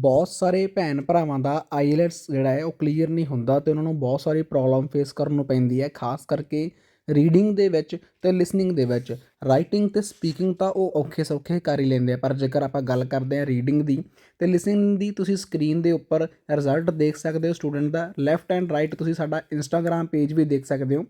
ਬਹੁਤ ਸਾਰੇ ਭੈਣ ਭਰਾਵਾਂ ਦਾ ਆਈਲੈਟਸ ਜਿਹੜਾ ਹੈ ਉਹ ਕਲੀਅਰ ਨਹੀਂ ਹੁੰਦਾ ਅਤੇ ਉਹਨਾਂ ਨੂੰ ਬਹੁਤ ਸਾਰੀ ਪ੍ਰੋਬਲਮ ਫੇਸ ਕਰਨ ਨੂੰ ਪੈਂਦੀ ਹੈ, ਖਾਸ ਕਰਕੇ ਰੀਡਿੰਗ ਦੇ ਵਿੱਚ ਅਤੇ ਲਿਸਨਿੰਗ ਦੇ ਵਿੱਚ। ਰਾਈਟਿੰਗ ਅਤੇ ਸਪੀਕਿੰਗ ਤਾਂ ਉਹ ਔਖੇ ਸੌਖੇ ਕਰ ਹੀ ਲੈਂਦੇ ਆ, ਪਰ ਜੇਕਰ ਆਪਾਂ ਗੱਲ ਕਰਦੇ ਹਾਂ ਰੀਡਿੰਗ ਦੀ ਅਤੇ ਲਿਸਨਿੰਗ ਦੀ, ਤੁਸੀਂ ਸਕਰੀਨ ਦੇ ਉੱਪਰ ਰਿਜ਼ਲਟ ਦੇਖ ਸਕਦੇ ਹੋ ਸਟੂਡੈਂਟ ਦਾ। ਲੈਫਟ ਐਂਡ ਰਾਈਟ ਤੁਸੀਂ ਸਾਡਾ ਇੰਸਟਾਗ੍ਰਾਮ ਪੇਜ ਵੀ ਦੇਖ ਸਕਦੇ ਹੋ,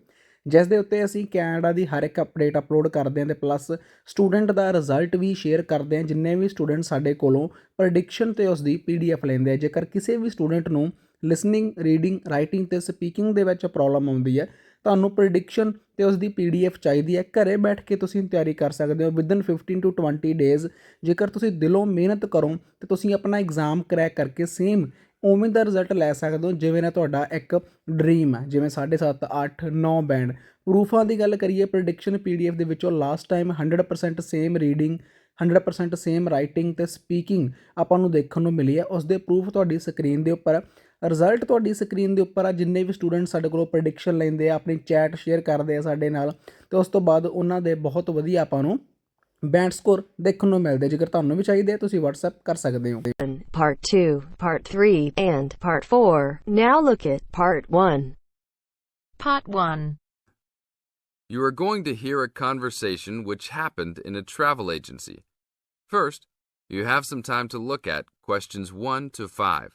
ਜਿਸ ਦੇ ਉੱਤੇ ਅਸੀਂ ਕੈਨੇਡਾ ਦੀ ਹਰ ਇੱਕ ਅਪਡੇਟ ਅਪਲੋਡ ਕਰਦੇ ਹਾਂ ਅਤੇ ਪਲੱਸ ਸਟੂਡੈਂਟ ਦਾ ਰਿਜ਼ਲਟ ਵੀ ਸ਼ੇਅਰ ਕਰਦੇ ਹਾਂ। ਜਿੰਨੇ ਵੀ ਸਟੂਡੈਂਟ ਸਾਡੇ ਕੋਲੋਂ ਪ੍ਰੈਡਿਕਸ਼ਨ ਅਤੇ ਉਸ ਦੀ PDF ਲੈਂਦੇ ਆ, ਜੇਕਰ ਕਿਸੇ ਵੀ ਸਟੂਡੈਂਟ ਨੂੰ ਲਿਸਨਿੰਗ, ਰੀਡਿੰਗ, ਰਾਈਟਿੰਗ ਅਤੇ ਸਪੀਕਿੰਗ ਦੇ ਵਿੱਚ ਪ੍ਰੋਬਲਮ ਆਉਂਦੀ ਹੈ, ਤੁਹਾਨੂੰ ਪ੍ਰੈਡਿਕਸ਼ਨ ਅਤੇ ਉਸ ਦੀ PDF ਚਾਹੀਦੀ ਹੈ, ਘਰੇ ਬੈਠ ਕੇ ਤੁਸੀਂ ਤਿਆਰੀ ਕਰ ਸਕਦੇ ਹੋ ਵਿਦਨ 15 to 20 ਡੇਜ਼। ਜੇਕਰ ਤੁਸੀਂ ਦਿਲੋਂ ਮਿਹਨਤ ਕਰੋ ਤਾਂ ਤੁਸੀਂ ਆਪਣਾ ਐਗਜ਼ਾਮ ਕਰੈਕ ਕਰਕੇ ਸੇਮ ਉਵੇਂ ਦਾ ਰਿਜ਼ਲਟ ਲੈ ਸਕਦੇ ਹੋ ਜਿਵੇਂ ਨਾ ਤੁਹਾਡਾ ਇੱਕ ਡਰੀਮ ਹੈ, ਜਿਵੇਂ 7.5, 8, 9 ਬੈਂਡ। ਪ੍ਰੂਫਾਂ ਦੀ ਗੱਲ ਕਰੀਏ, ਪ੍ਰੈਡਿਕਸ਼ਨ PDF ਦੇ ਵਿੱਚੋਂ last time 100% same reading, 100% same writing ਅਤੇ ਸਪੀਕਿੰਗ ਆਪਾਂ ਨੂੰ ਦੇਖਣ ਨੂੰ ਮਿਲੀ ਹੈ। ਉਸ ਦੇ ਪ੍ਰੂਫ ਤੁਹਾਡੀ ਸਕਰੀਨ ਦੇ ਉੱਪਰ, ਰਿਜ਼ਲਟ ਤੁਹਾਡੀ ਸਕਰੀਨ ਦੇ ਉੱਪਰ ਆ। ਜਿੰਨੇ ਵੀ ਸਟੂਡੈਂਟ ਸਾਡੇ ਕੋਲੋਂ ਪ੍ਰੈਡਿਕਸ਼ਨ ਲੈਂਦੇ ਆ, ਆਪਣੀ ਚੈਟ ਸ਼ੇਅਰ ਕਰਦੇ ਆ ਸਾਡੇ ਨਾਲ, ਅਤੇ ਉਸ ਤੋਂ ਬਾਅਦ ਉਹਨਾਂ ਦੇ ਬਹੁਤ ਵਧੀਆ ਆਪਾਂ ਨੂੰ ਬੈਂਡ ਸਕੋਰ ਦੇਖਣ ਨੂੰ ਮਿਲਦੇ। ਜੇਕਰ ਤੁਹਾਨੂੰ ਵੀ ਚਾਹੀਦੇ ਆ ਤੁਸੀਂ WhatsApp ਕਰ ਸਕਦੇ ਹੋ। Part 2, Part 3, and Part 4. Now look at Part 1. Part 1. You are going to hear a conversation which happened in a travel agency. First, you have some time to look at questions 1 to 5.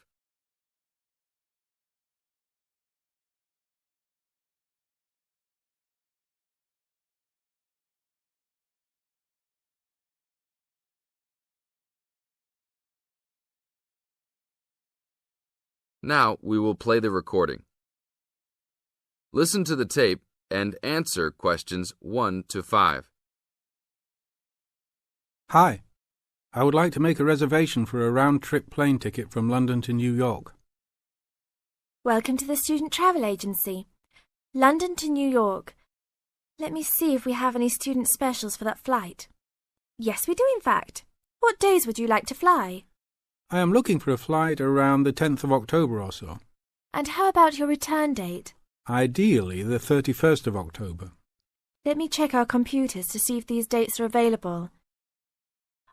Now we will play the recording. Listen to the tape and answer questions 1 to 5. Hi. I would like to make a reservation for a round-trip plane ticket from London to New York. Welcome to the Student Travel Agency. London to New York. Let me see if we have any student specials for that flight. Yes, we do in fact. What days would you like to fly? I am looking for a flight around the 10th of October or so. And how about your return date? Ideally, the 31st of October. Let me check our computers to see if these dates are available.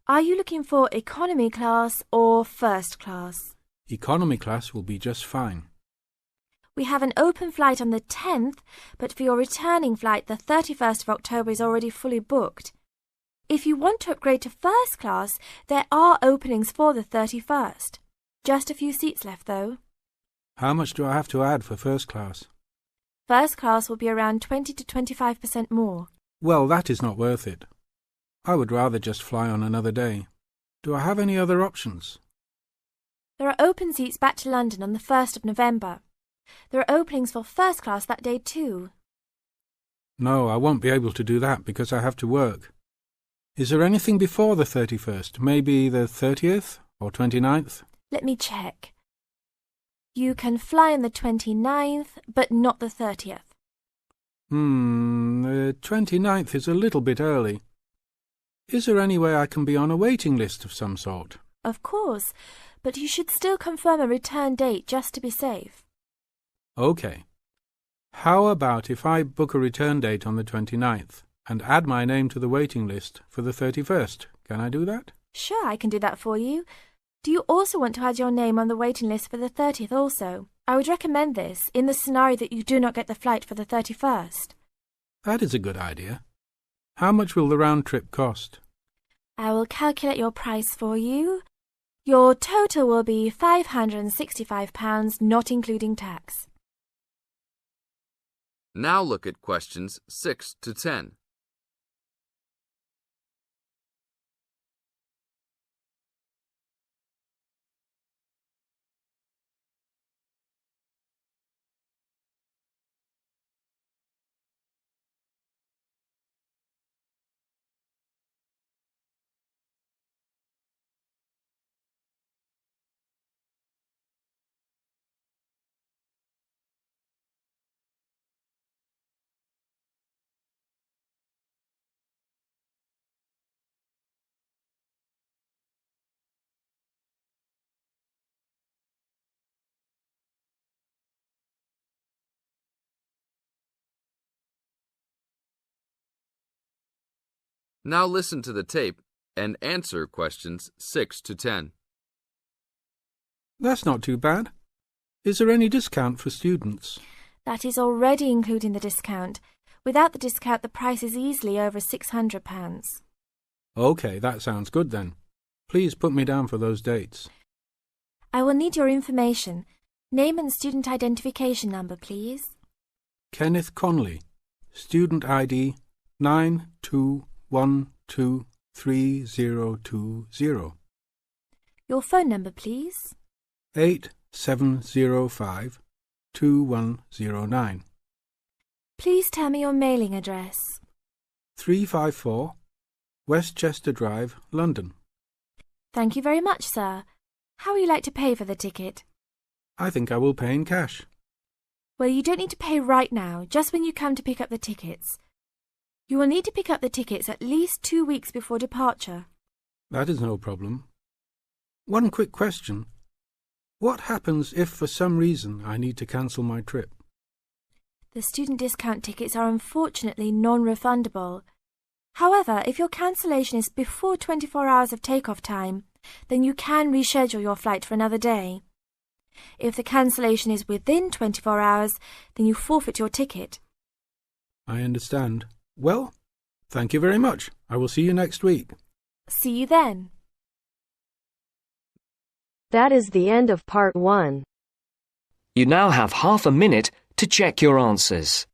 Are you looking for economy class or first class? Economy class will be just fine. We have an open flight on the 10th, but for your returning flight, the 31st of October is already fully booked. If you want to upgrade to first class, there are openings for the 31st. Just a few seats left, though. How much do I have to add for first class? First class will be around 20 to 25% more. Well, that is not worth it. I would rather just fly on another day. Do I have any other options? There are open seats back to London on the 1st of November. There are openings for first class that day too. No, I won't be able to do that because I have to work. Is there anything before the 31st? Maybe the 30th or 29th? Let me check. You can fly on the 29th, but not the 30th. The 29th is a little bit early. Is there any way I can be on a waiting list of some sort? Of course, but you should still confirm a return date just to be safe. Okay. How about if I book a return date on the 29th and add my name to the waiting list for the 31st? Can I do that? Sure, I can do that for you. Do you also want to add your name on the waiting list for the 30th also? I would recommend this in the scenario that you do not get the flight for the 31st. That is a good idea. How much will the round trip cost? I will calculate your price for you. Your total will be £565, not including tax. Now look at questions 6 to 10. Now listen to the tape and answer questions 6 to 10. That's not too bad. Is there any discount for students? That is already including the discount. Without the discount, the price is easily over £600. OK, that sounds good then. Please put me down for those dates. I will need your information. Name and student identification number, please. Kenneth Conley, student ID 92123020. Your phone number, please. 87052109. Please tell me your mailing address. 354 Westchester Drive, London. Thank you very much, sir. How would you like to pay for the ticket? I think I will pay in cash. Well, you don't need to pay right now, just when you come to pick up the tickets. You will need to pick up the tickets at least 2 weeks before departure. That is no problem. One quick question. What happens if for some reason I need to cancel my trip? The student discount tickets are unfortunately non-refundable. However, if your cancellation is before 24 hours of takeoff time, then you can reschedule your flight for another day. If the cancellation is within 24 hours, then you forfeit your ticket. I understand. Well, thank you very much. I will see you next week. See you then. That is the end of part 1. You now have half a minute to check your answers.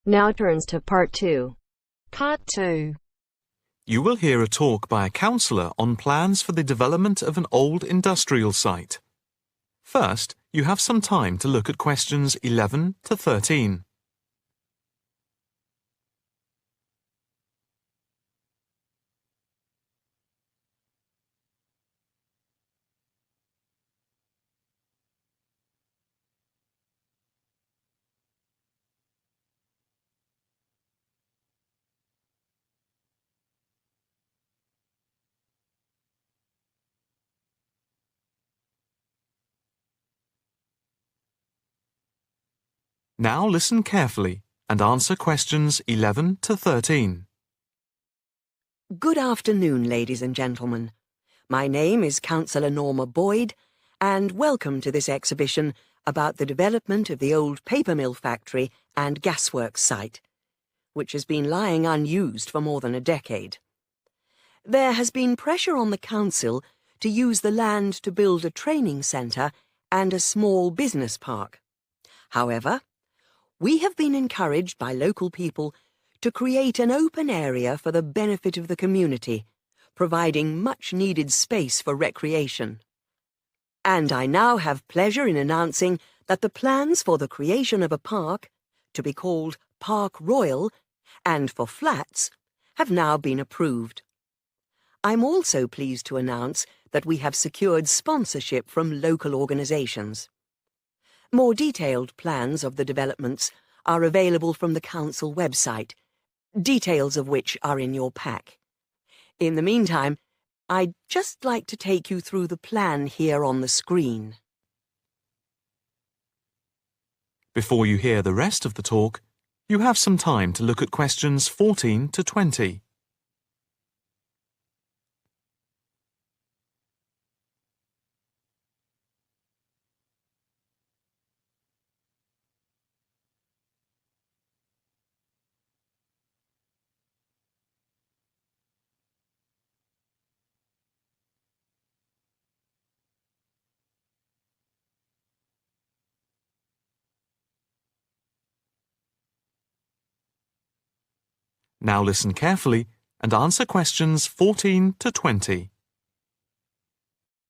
Now turns to part 2. Part 2. You will hear a talk by a counsellor on plans for the development of an old industrial site. First, you have some time to look at questions 11 to 13. Now listen carefully and answer questions 11 to 13. Good afternoon, ladies and gentlemen. My name is Councillor Norma Boyd, and welcome to this exhibition about the development of the old paper mill factory and gasworks site, which has been lying unused for more than a decade. There has been pressure on the council to use the land to build a training centre and a small business park. However, we have been encouraged by local people to create an open area for the benefit of the community, providing much-needed space for recreation. And I now have pleasure in announcing that the plans for the creation of a park, to be called Park Royal, and for flats, have now been approved. I'm also pleased to announce that we have secured sponsorship from local organisations. More detailed plans of the developments are available from the council website, details of which are in your pack. In the meantime, I'd just like to take you through the plan here on the screen. Before you hear the rest of the talk, you have some time to look at questions 14 to 20. Now listen carefully and answer questions 14 to 20.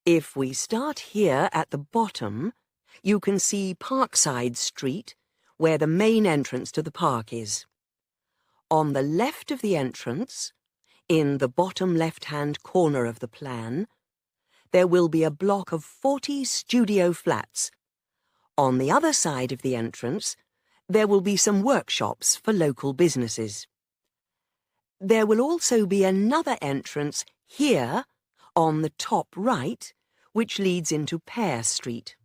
If we start here at the bottom, you can see Parkside Street, where the main entrance to the park is. On the left of the entrance, in the bottom left-hand corner of the plan, there will be a block of 40 studio flats. On the other side of the entrance, there will be some workshops for local businesses. There will also be another entrance here, on the top right, which leads into Pear Street.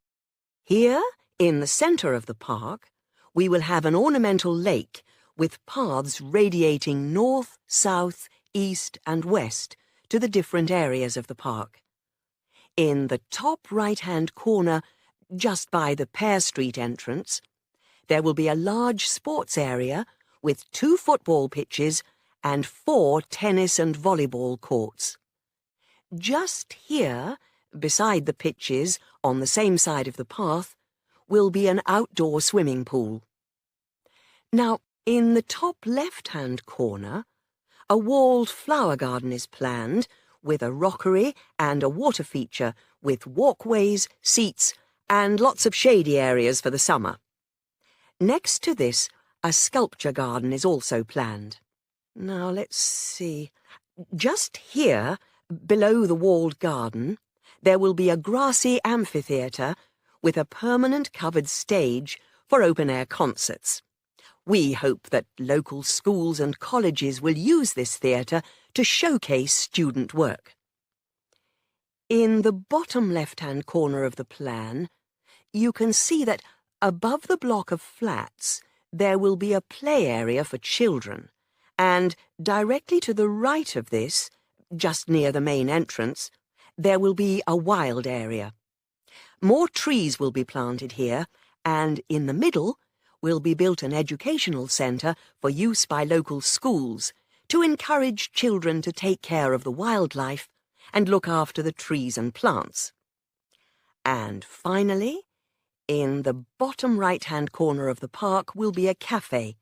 Here, in the centre of the park, we will have an ornamental lake with paths radiating north, south, east and west to the different areas of the park. In the top right-hand corner, just by the Pear Street entrance, there will be a large sports area with 2 football pitches and 4 tennis and volleyball courts. Just here, beside the pitches, on the same side of the path, will be an outdoor swimming pool. Now, in the top left-hand corner, a walled flower garden is planned with a rockery and a water feature with walkways, seats and lots of shady areas for the summer. Next to this, a sculpture garden is also planned. Now, let's see. Just here, below the walled garden, there will be a grassy amphitheatre with a permanent covered stage for open-air concerts. We hope that local schools and colleges will use this theatre to showcase student work. In the bottom left-hand corner of the plan, you can see that above the block of flats there will be a play area for children, and directly to the right of this, just near the main entrance, there will be a wild area. More trees will be planted here, and in the middle will be built an educational centre for use by local schools to encourage children to take care of the wildlife and look after the trees and plants. And finally, in the bottom right-hand corner of the park will be a cafe,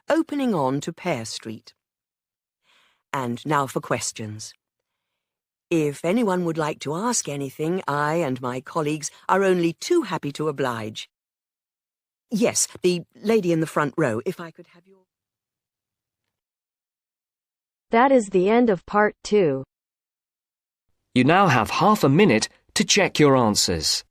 opening on to Pear Street. And now for questions. If anyone would like to ask anything, I and my colleagues are only too happy to oblige. Yes, the lady in the front row, if I could have your... That is the end of part 2. You now have half a minute to check your answers.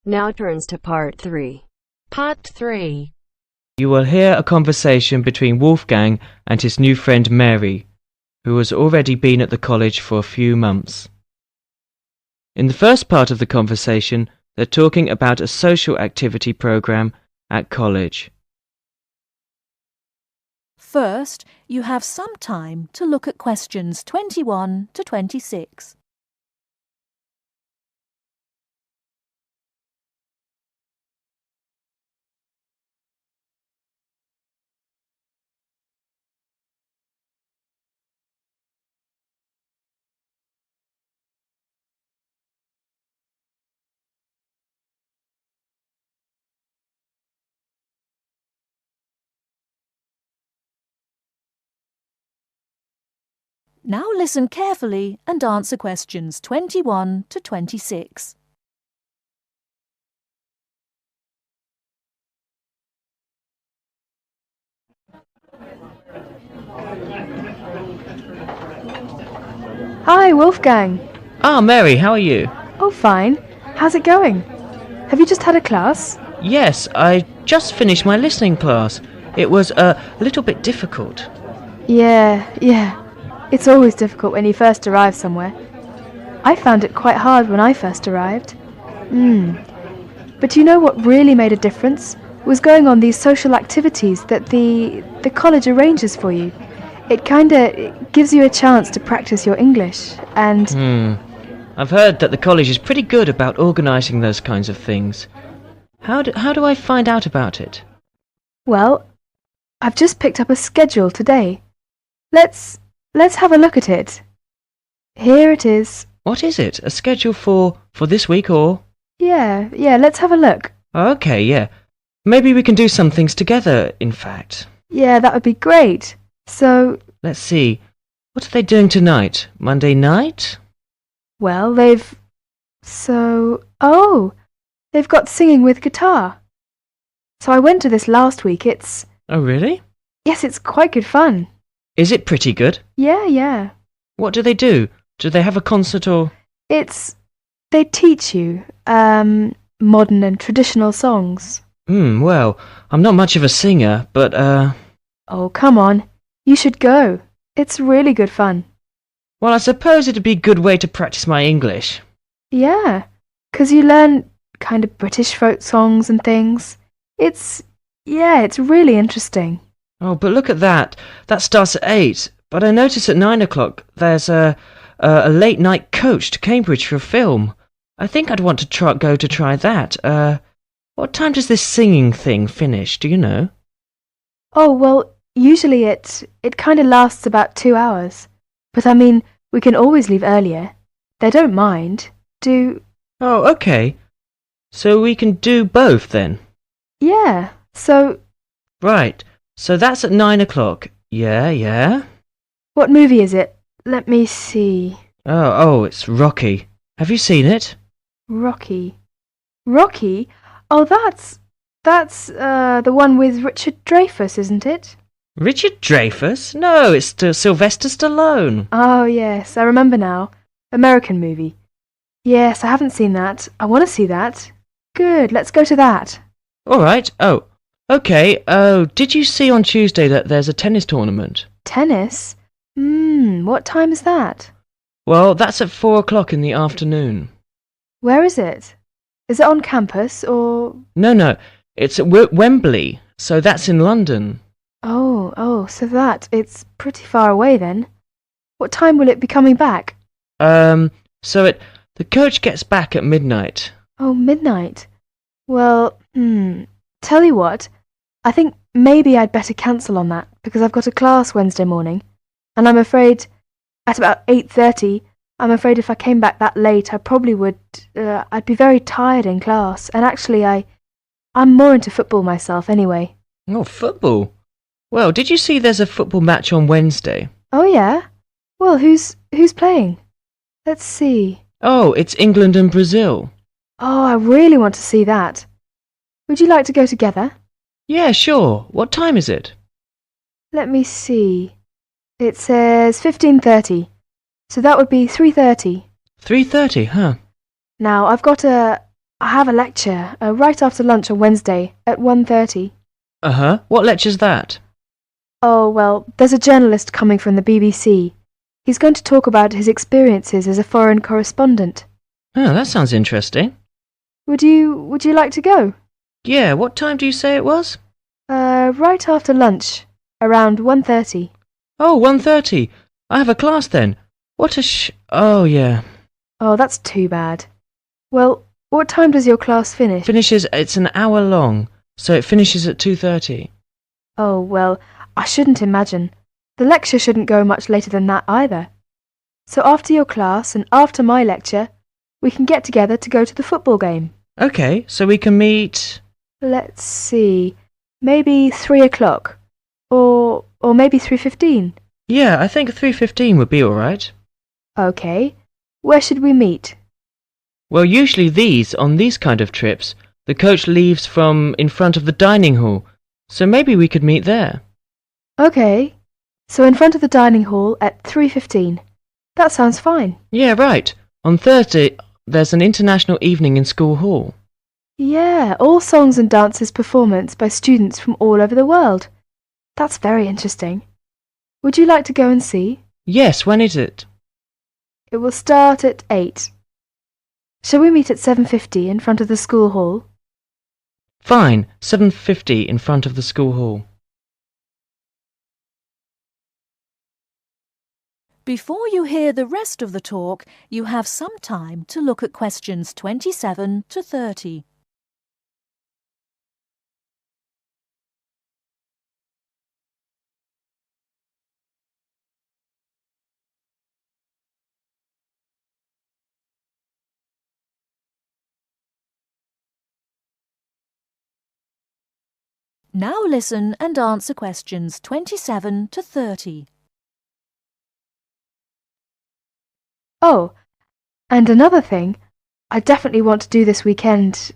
Now turns to part 3. Part 3. You will hear a conversation between Wolfgang and his new friend Mary, who has already been at the college for a few months. In the first part of the conversation, they're talking about a social activity program at college. First, you have some time to look at questions 21 to 26. Now listen carefully and answer questions 21 to 26. Hi, Wolfgang. Ah, Mary, how are you? Oh, fine. How's it going? Have you just had a class? Yes, I just finished my listening class. It was a little bit difficult. Yeah. It's always difficult when you first arrive somewhere. I found it quite hard when I first arrived. But you know what really made a difference? Was going on these social activities that the college arranges for you. It kinda gives you a chance to practice your English, and... I've heard that the college is pretty good about organising those kinds of things. How do I find out about it? Well, I've just picked up a schedule today. Let's have a look at it. Here it is, What is it? A schedule for this week or? Yeah, let's have a look. Okay, yeah. Maybe we can do some things together, in fact. Yeah, that would be great. So, Let's see. What are they doing tonight? Monday night? well, they've got singing with guitar. So I went to this last week. Oh, really? Yes, it's quite good fun. Is it pretty good? Yeah. What do they do? Do they have a concert or? They teach you, modern and traditional songs. Well, I'm not much of a singer, but, Oh, come on. You should go. It's really good fun. well, I suppose it'd be a good way to practice my English. Yeah, 'cause you learn kind of British folk songs and things. It's really interesting. Oh, but look at that. That starts at 8. But I notice at 9 o'clock there's a late night coach to Cambridge for a film. I think I'd want to go to try that. What time does this singing thing finish? Do you know? Oh, well, usually it kind of lasts about 2 hours. But I mean, we can always leave earlier. They don't mind. Oh, okay. So we can do both then? Yeah, so... Right. So that's at 9 o'clock. Yeah. What movie is it? Let me see. Oh, it's Rocky. Have you seen it? Rocky? Oh, that's the one with Richard Dreyfuss, isn't it? Richard Dreyfuss? No, it's Sylvester Stallone. Oh, yes, I remember now. American movie. Yes, I haven't seen that. I want to see that. Good, let's go to that. All right. Oh, okay. Oh, did you see on Tuesday that there's a tennis tournament? Tennis? What time is that? Well, that's at 4 o'clock in the afternoon. Where is it? Is it on campus or... No, it's at Wembley, so that's in London. Oh, so it's pretty far away then. What time will it be coming back? The coach gets back at midnight. Oh, midnight. Well, tell you what, I think maybe I'd better cancel on that because I've got a class Wednesday morning, and I'm afraid at about 8:30, I'm afraid if I came back that late, I probably would, I'd be very tired in class, and actually I'm more into football myself anyway. Oh, football? Well, did you see there's a football match on Wednesday? Oh, yeah? Well, who's playing? Let's see. Oh, it's England and Brazil. Oh, I really want to see that. Would you like to go together? Yeah, sure. What time is it? Let me see. It says 15:30, so that would be 3:30. 3:30, huh? Now, I have a lecture right after lunch on Wednesday at 1:30. Uh-huh. What lecture's that? Oh, well, there's a journalist coming from the BBC. He's going to talk about his experiences as a foreign correspondent. Oh, that sounds interesting. Would you like to go? Yeah, what time do you say it was? Right after lunch, around 1:30. Oh, 1:30. I have a class then. Oh, yeah. Oh, that's too bad. Well, what time does your class finish? It's an hour long, so it finishes at 2:30. Oh, well, I shouldn't imagine. The lecture shouldn't go much later than that either. So after your class and after my lecture, we can get together to go to the football game. Okay, so we can meet... Let's see, maybe 3 o'clock. Or maybe 3:15. Yeah, I think 3:15 would be all right. Okay, where should we meet? Well, usually on these kind of trips, the coach leaves from in front of the dining hall, so maybe we could meet there. Okay, so in front of the dining hall at 3:15. That sounds fine. Yeah, right. On Thursday, there's an international evening in school hall. Yeah, all songs and dances performance by students from all over the world. That's very interesting. Would you like to go and see? Yes, when is it? It will start at 8. Shall we meet at 7:50 in front of the school hall? Fine, 7:50 in front of the school hall. Before you hear the rest of the talk, you have some time to look at questions 27 to 30. Now listen and answer questions 27 to 30. Oh, and another thing I definitely want to do this weekend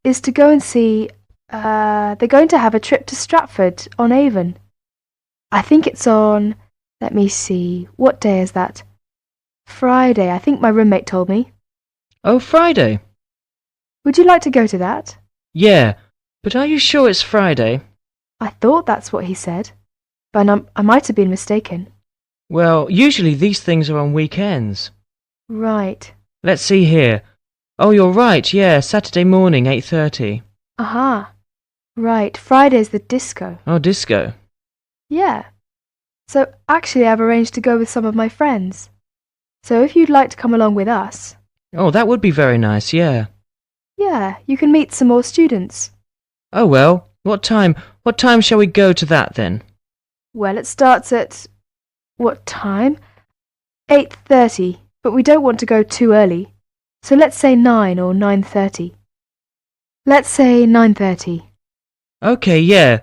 is to go and see. They're going to have a trip to Stratford on Avon. I think it's on. Let me see. What day is that? Friday, I think my roommate told me. Oh, Friday? Would you like to go to that? Yeah, but are you sure it's Friday? I thought that's what he said, but I might have been mistaken. Well, usually these things are on weekends. Right. Let's see here. Oh, you're right, yeah, Saturday morning, 8:30. Aha. Right, Friday's the disco. Oh, disco. Yeah. So actually I've arranged to go with some of my friends. So if you'd like to come along with us. Oh, that would be very nice, yeah. Yeah, you can meet some more students. Oh, well, what time shall we go to that then? Well, it starts at... what time? 8:30, but we don't want to go too early. So let's say 9 or 9:30. Let's say 9:30. Okay, yeah,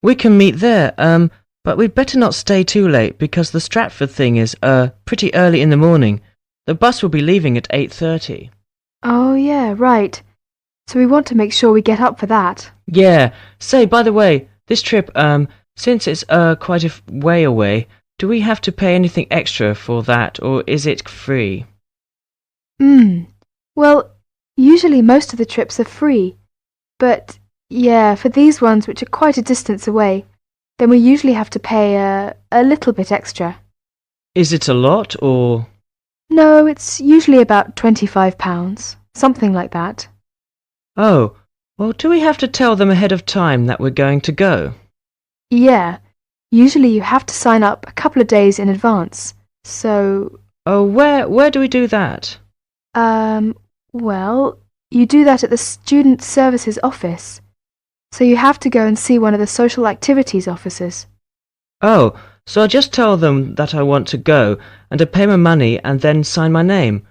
we can meet there, but we'd better not stay too late because the Stratford thing is, pretty early in the morning. The bus will be leaving at 8:30. Oh, yeah, right. So we want to make sure we get up for that. Yeah, say, by the way, this trip, since it's, quite a way away, do we have to pay anything extra for that, or is it free? Well, usually most of the trips are free. But, yeah, for these ones which are quite a distance away, then we usually have to pay a little bit extra. Is it a lot, or...? No, it's usually about £25, something like that. Oh, well, do we have to tell them ahead of time that we're going to go? Yeah, usually you have to sign up a couple of days in advance. So... Oh, where do we do that? Well, you do that at the Student Services office. So you have to go and see one of the social activities officers. Oh, so I just tell them that I want to go, and to pay my money and then sign my name.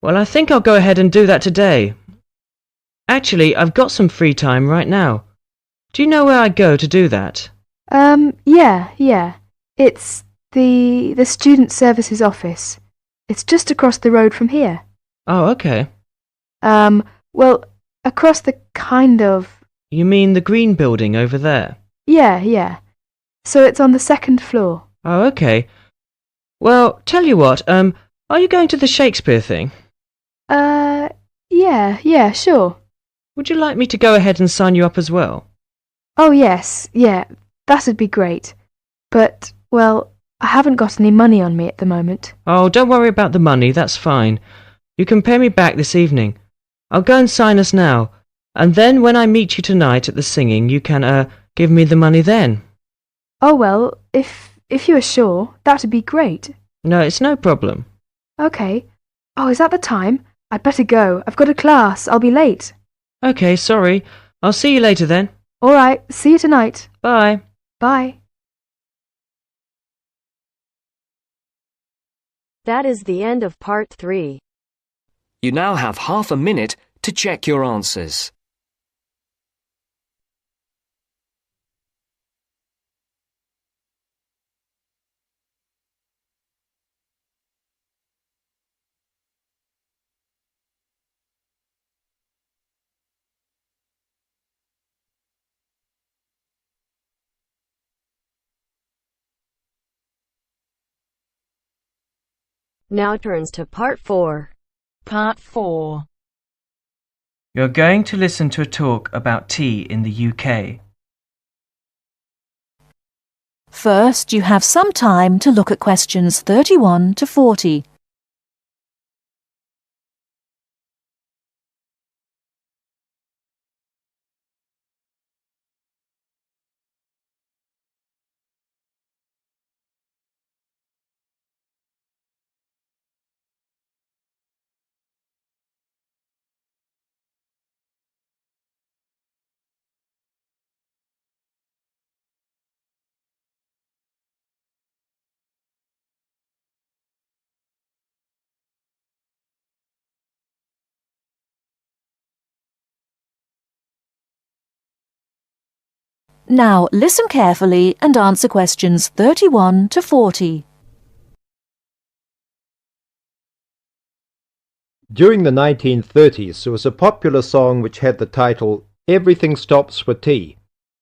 Well, I think I'll go ahead and do that today. Actually, I've got some free time right now. Do you know where I go to do that? Yeah. It's the Student Services office. It's just across the road from here. Oh, okay. Well, across the kind of... You mean the green building over there? Yeah. So it's on the second floor. Oh, okay. Well, tell you what, are you going to the Shakespeare thing? Yeah, sure. Would you like me to go ahead and sign you up as well? Oh, yes, yeah, that'd be great. But, well, I haven't got any money on me at the moment. Oh, don't worry about the money, that's fine. You can pay me back this evening. I'll go and sign us now, and then when I meet you tonight at the singing, you can, give me the money then. Oh, well, if you are sure, that'd be great. No, it's no problem. Okay. Oh, is that the time? I'd better go. I've got a class. I'll be late. Okay, sorry. I'll see you later then. All right, see you tonight. Bye. Bye. That is the end of part 3. You now have half a minute to check your answers. Now turns to part 4. Part 4. You're going to listen to a talk about tea in the UK. First, you have some time to look at questions 31 to 40. Now listen carefully and answer questions 31 to 40. During the 1930s, there was a popular song which had the title Everything Stops for Tea,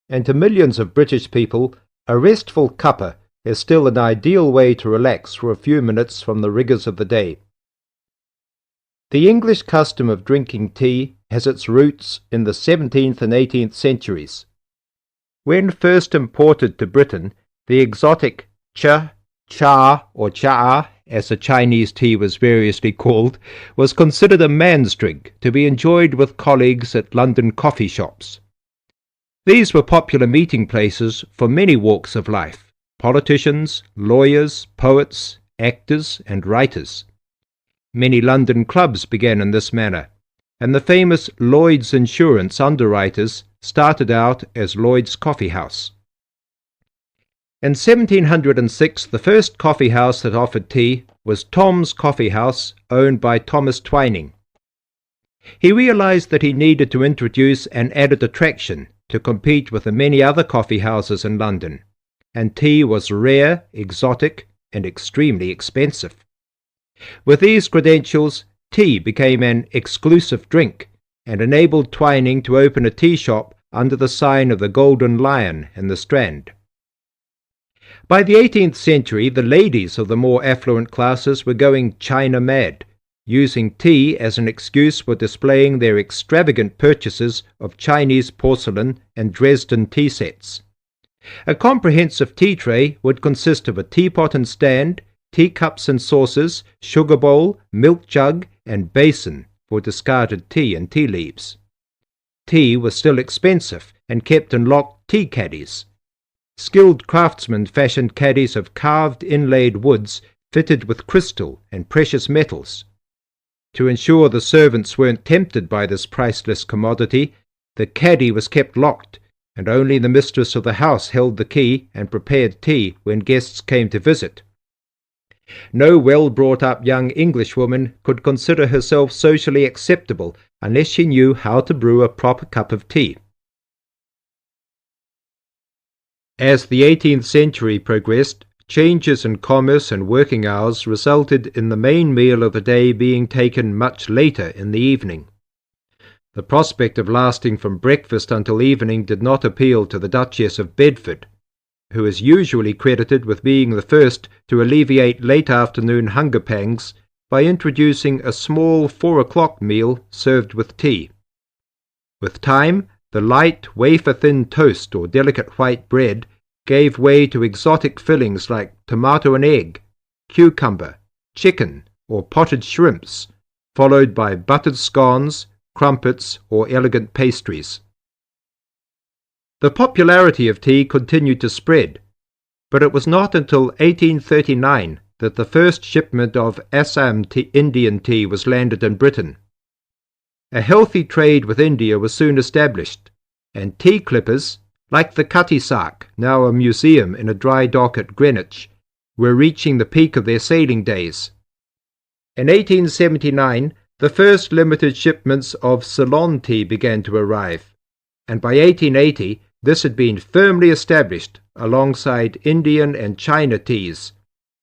and to millions of British people, a restful cuppa is still an ideal way to relax for a few minutes from the rigours of the day. The English custom of drinking tea has its roots in the 17th and 18th centuries. When first imported to Britain, the exotic cha, or cha, as the Chinese tea was variously called, was considered a man's drink to be enjoyed with colleagues at London coffee shops. These were popular meeting places for many walks of life: politicians, lawyers, poets, actors, and writers. Many London clubs began in this manner, and the famous Lloyd's Insurance underwriters started out as Lloyd's Coffee House. In 1706, the first coffee house that offered tea was Tom's Coffee House, owned by Thomas Twining. He realized that he needed to introduce an added attraction to compete with the many other coffee houses in London, and tea was rare, exotic, and extremely expensive. With these credentials, tea became an exclusive drink and enabled Twining to open a tea shop under the sign of the Golden Lion in the Strand. By the 18th century, the ladies of the more affluent classes were going China mad, using tea as an excuse for displaying their extravagant purchases of Chinese porcelain and Dresden tea sets. A comprehensive tea tray would consist of a teapot and stand, teacups and saucers, sugar bowl, milk jug, and basin for discarded tea and tea leaves. Tea was still expensive and kept in locked tea caddies. Skilled craftsmen fashioned caddies of carved inlaid woods fitted with crystal and precious metals. To ensure the servants weren't tempted by this priceless commodity, the caddy was kept locked, and only the mistress of the house held the key and prepared tea when guests came to visit. No well-brought-up young Englishwoman could consider herself socially acceptable unless she knew how to brew a proper cup of tea. As the 18th century progressed, changes in commerce and working hours resulted in the main meal of the day being taken much later in the evening. The prospect of lasting from breakfast until evening did not appeal to the Duchess of Bedford, who is usually credited with being the first to alleviate late afternoon hunger pangs by introducing a small 4 o'clock meal served with tea. With time, the light, wafer-thin toast or delicate white bread gave way to exotic fillings like tomato and egg, cucumber, chicken, or potted shrimps, followed by buttered scones, crumpets, or elegant pastries. The popularity of tea continued to spread, but it was not until 1839 that the first shipment of Assam Indian tea was landed in Britain. A healthy trade with India was soon established, and tea clippers, like the Cutty Sark, now a museum in a dry dock at Greenwich, were reaching the peak of their sailing days. In 1879, the first limited shipments of Ceylon tea began to arrive, and by 1880 this had been firmly established alongside Indian and China teas,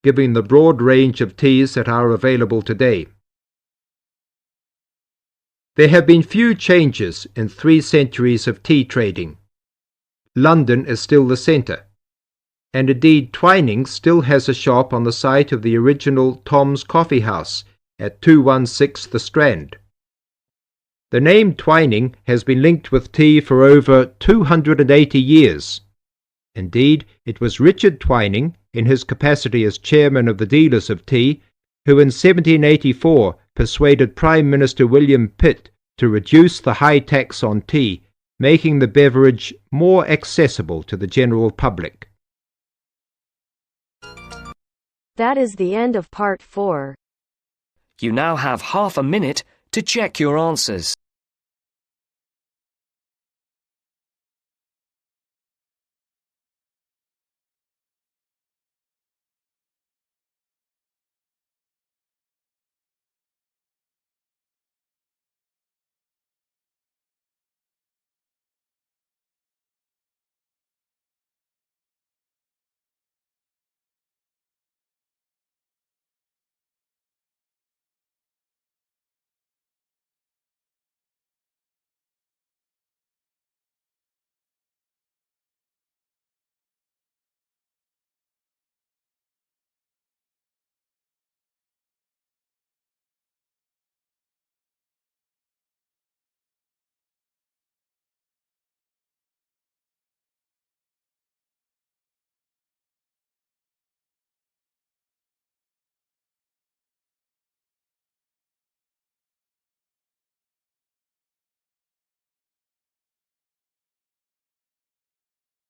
giving the broad range of teas that are available today. There have been few changes in 3 centuries of tea trading. London is still the centre, and indeed Twining still has a shop on the site of the original Tom's Coffee House at 216 The Strand. The name Twining has been linked with tea for over 280 years. Indeed, it was Richard Twining, in his capacity as chairman of the dealers of tea, who in 1784 persuaded Prime Minister William Pitt to reduce the high tax on tea, making the beverage more accessible to the general public. That is the end of part 4. You now have half a minute to check your answers.